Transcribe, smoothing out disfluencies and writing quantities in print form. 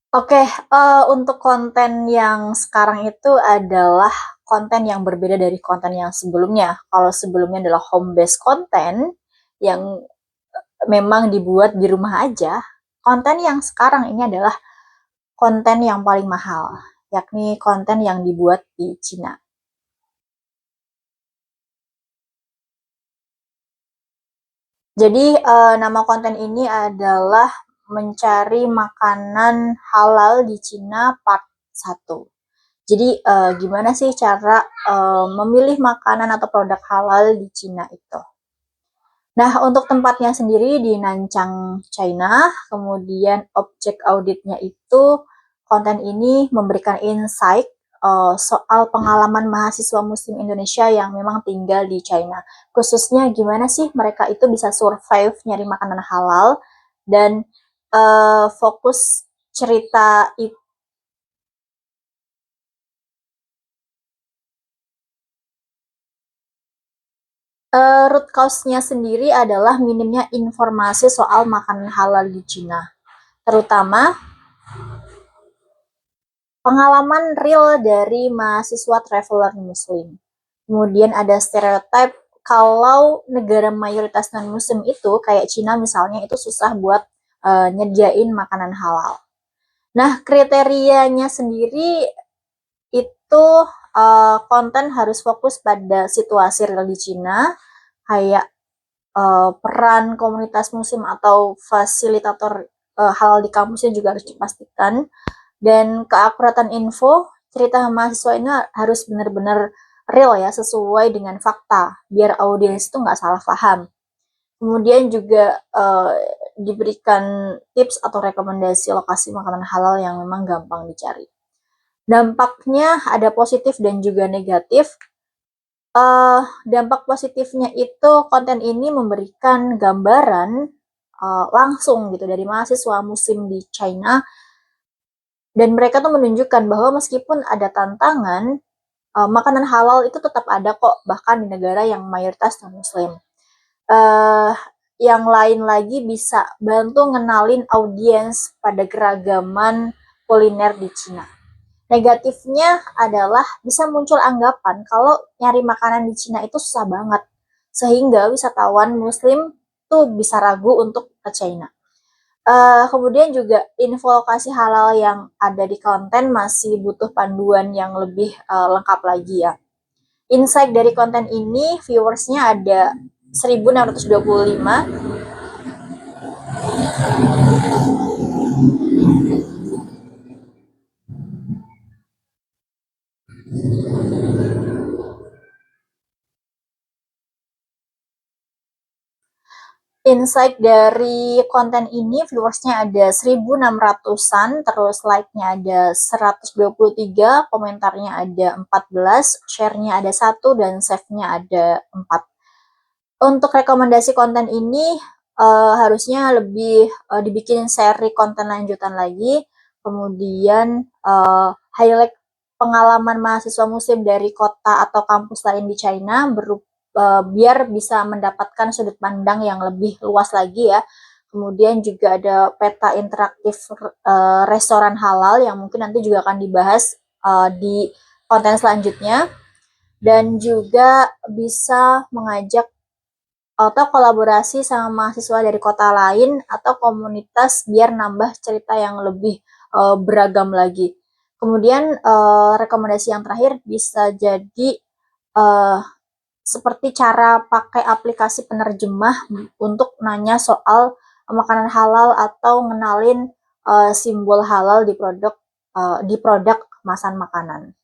Oke, untuk konten yang sekarang itu adalah konten yang berbeda dari konten yang sebelumnya. Kalau sebelumnya adalah home based content yang memang dibuat di rumah aja, konten yang sekarang ini adalah konten yang paling mahal, yakni konten yang dibuat di Cina. Jadi nama konten ini adalah mencari makanan halal di Cina part 1. Jadi gimana sih cara memilih makanan atau produk halal di Cina itu? Nah, untuk tempatnya sendiri di Nanchang, China, kemudian objek auditnya itu konten ini memberikan insight soal pengalaman mahasiswa Muslim Indonesia yang memang tinggal di China. Khususnya gimana sih mereka itu bisa survive nyari makanan halal dan fokus cerita itu. Root cause-nya sendiri adalah minimnya informasi soal makanan halal di Cina, terutama pengalaman real dari mahasiswa traveler Muslim. Kemudian ada stereotip kalau negara mayoritas non-Muslim itu, kayak Cina misalnya, itu susah buat nyediain makanan halal. Nah, kriterianya sendiri itu konten harus fokus pada situasi real di Cina, kayak peran komunitas muslim atau fasilitator halal di kampusnya juga harus dipastikan, dan keakuratan info cerita mahasiswa ini harus benar-benar real ya, sesuai dengan fakta biar audiens itu nggak salah paham. Kemudian juga diberikan tips atau rekomendasi lokasi makanan halal yang memang gampang dicari. Dampaknya ada positif dan juga negatif. Dampak positifnya itu konten ini memberikan gambaran langsung gitu dari mahasiswa muslim di China, dan mereka tuh menunjukkan bahwa meskipun ada tantangan, makanan halal itu tetap ada kok bahkan di negara yang mayoritas non muslim. uh, yang lain lagi bisa bantu ngenalin audiens pada keragaman kuliner di Cina. Negatifnya adalah bisa muncul anggapan kalau nyari makanan di Cina itu susah banget, sehingga wisatawan Muslim tuh bisa ragu untuk ke China. Kemudian juga info lokasi halal yang ada di konten masih butuh panduan yang lebih lengkap lagi ya. Insight dari konten ini, viewersnya ada 1625. Insight dari konten ini, viewersnya ada 1600-an, terus like-nya ada 123, komentarnya ada 14, share-nya ada 1, dan save-nya ada 4. Untuk rekomendasi konten ini harusnya lebih dibikin seri konten lanjutan lagi, kemudian highlight pengalaman mahasiswa muslim dari kota atau kampus lain di China biar bisa mendapatkan sudut pandang yang lebih luas lagi ya. Kemudian juga ada peta interaktif restoran halal yang mungkin nanti juga akan dibahas di konten selanjutnya, dan juga bisa mengajak atau kolaborasi sama mahasiswa dari kota lain atau komunitas biar nambah cerita yang lebih beragam lagi. Kemudian rekomendasi yang terakhir bisa jadi uh, seperti cara pakai aplikasi penerjemah untuk nanya soal makanan halal atau ngenalin simbol halal di produk kemasan makanan.